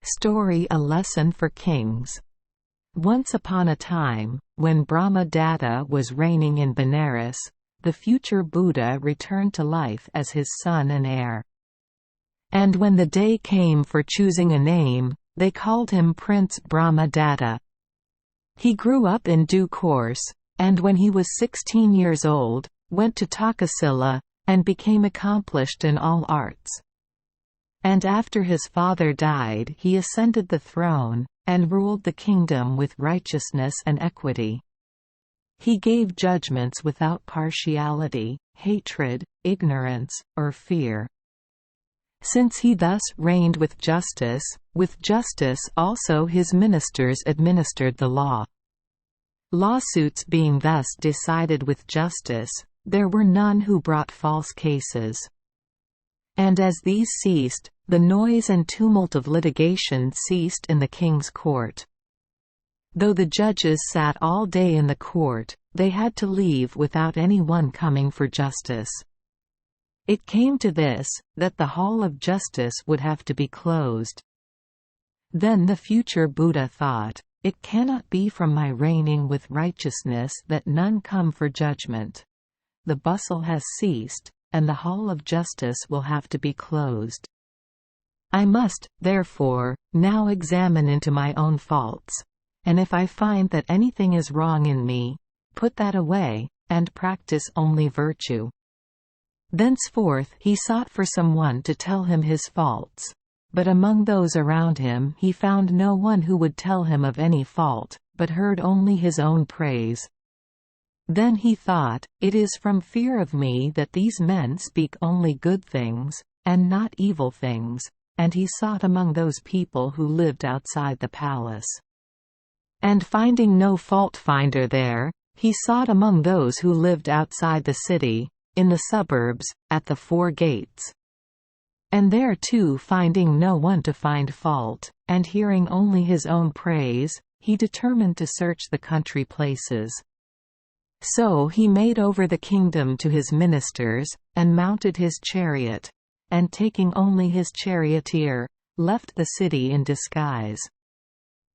Story: A lesson for kings. Once upon a time, when Brahmadatta was reigning in Benares, the future Buddha returned to life as his son and heir. And when the day came for choosing a name, they called him Prince Brahmadatta. He grew up in due course, and when he was 16 years old, went to Takasila, and became accomplished in all arts. And after his father died, he ascended the throne, and ruled the kingdom with righteousness and equity. He gave judgments without partiality, hatred, ignorance, or fear. Since he thus reigned with justice also his ministers administered the law. Lawsuits being thus decided with justice, there were none who brought false cases. And as these ceased, the noise and tumult of litigation ceased in the king's court. Though the judges sat all day in the court, they had to leave without any one coming for justice. It came to this, that the hall of justice would have to be closed. Then the future Buddha thought, "It cannot be from my reigning with righteousness that none come for judgment. The bustle has ceased, and the hall of justice will have to be closed. I must, therefore, now examine into my own faults, and if I find that anything is wrong in me, put that away, and practice only virtue." Thenceforth he sought for someone to tell him his faults, but among those around him he found no one who would tell him of any fault, but heard only his own praise. Then he thought, "It is from fear of me that these men speak only good things, and not evil things," and he sought among those people who lived outside the palace. And finding no fault-finder there, he sought among those who lived outside the city, in the suburbs, at the four gates. And there too finding no one to find fault, and hearing only his own praise, he determined to search the country places. So he made over the kingdom to his ministers, and mounted his chariot, and taking only his charioteer, left the city in disguise.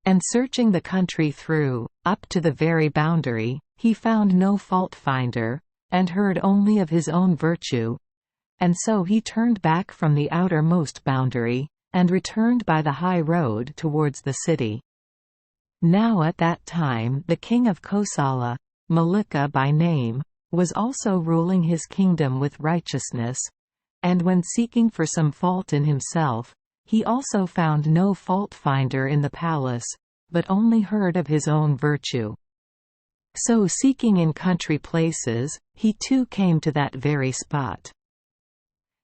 And searching the country through, up to the very boundary, he found no fault-finder, and heard only of his own virtue. And so he turned back from the outermost boundary, and returned by the high road towards the city. Now at that time the king of Kosala, Malika by name, was also ruling his kingdom with righteousness, and when seeking for some fault in himself, he also found no fault-finder in the palace, but only heard of his own virtue. So seeking in country places, he too came to that very spot.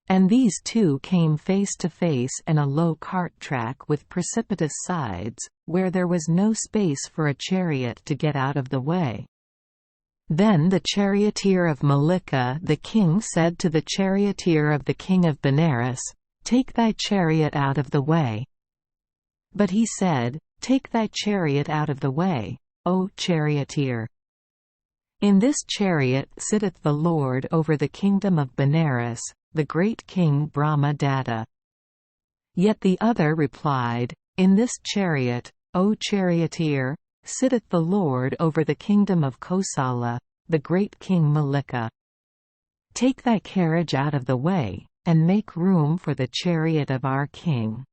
And these two came face to face in a low cart track with precipitous sides, where there was no space for a chariot to get out of the way. Then the charioteer of Malika the king said to the charioteer of the king of Benares, "Take thy chariot out of the way." But he said, "Take thy chariot out of the way, O charioteer. In this chariot sitteth the Lord over the kingdom of Benares, the great king Brahmadatta." Yet the other replied, "In this chariot, O charioteer, sitteth the Lord over the kingdom of Kosala, the great king Malika. Take thy carriage out of the way, and make room for the chariot of our king."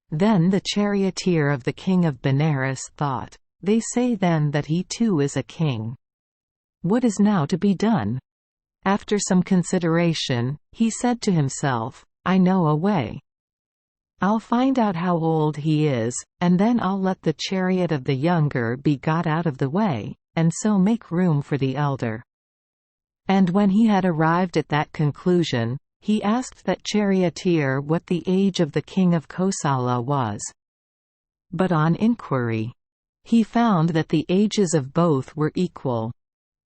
Then the charioteer of the king of Benares thought, "They say then that he too is a king. What is now to be done?" After some consideration, he said to himself, "I know a way. I'll find out how old he is, and then I'll let the chariot of the younger be got out of the way, and so make room for the elder." And when he had arrived at that conclusion, he asked that charioteer what the age of the king of Kosala was. But on inquiry, he found that the ages of both were equal.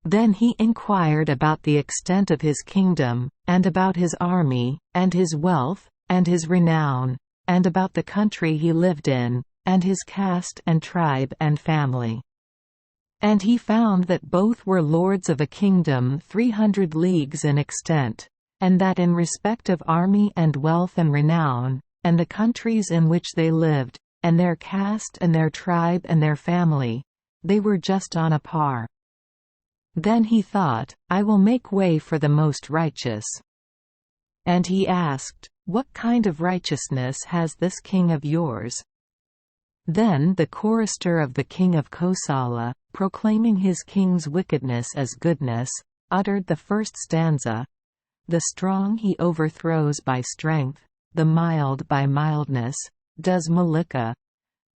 Then he inquired about the extent of his kingdom, and about his army, and his wealth, and his renown, and about the country he lived in, and his caste and tribe and family. And he found that both were lords of a kingdom 300 leagues in extent, and that in respect of army and wealth and renown, and the countries in which they lived, and their caste and their tribe and their family, they were just on a par. Then he thought, I will make way for the most righteous. And he asked, What kind of righteousness has this king of yours? Then the chorister of the king of Kosala, proclaiming his king's wickedness as goodness, uttered the first stanza. The strong he overthrows by strength, the mild by mildness, does Malika.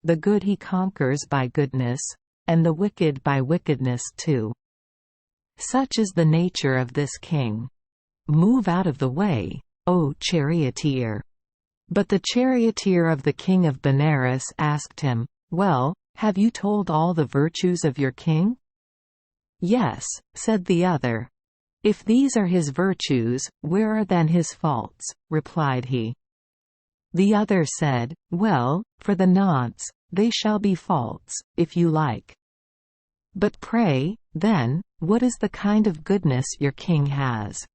The good he conquers by goodness, and the wicked by wickedness too. Such is the nature of this king. Move out of the way, O charioteer. But the charioteer of the king of Benares asked him, Well, have you told all the virtues of your king? Yes, said the other. If these are his virtues, where are then his faults? Replied he. The other said, Well, for the nonce, they shall be faults, if you like. But pray, then, what is the kind of goodness your king has?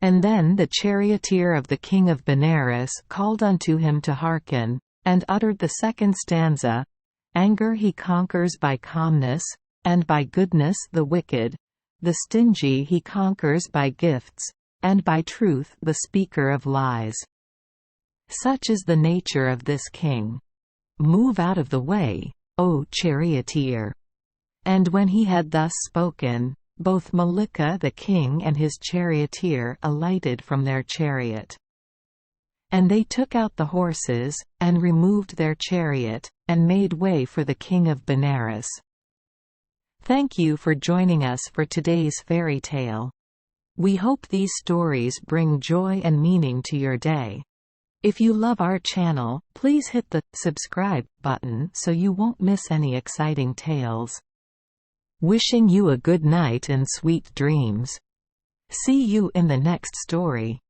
And then the charioteer of the king of Benares called unto him to hearken, and uttered the second stanza. Anger he conquers by calmness, and by goodness the wicked. The stingy he conquers by gifts, and by truth the speaker of lies. Such is the nature of this king. Move out of the way, O charioteer. And when he had thus spoken, both Malika the king and his charioteer alighted from their chariot. And they took out the horses, and removed their chariot, and made way for the king of Benares. Thank you for joining us for today's fairy tale. We hope these stories bring joy and meaning to your day. If you love our channel, please hit the subscribe button so you won't miss any exciting tales. Wishing you a good night and sweet dreams. See you in the next story.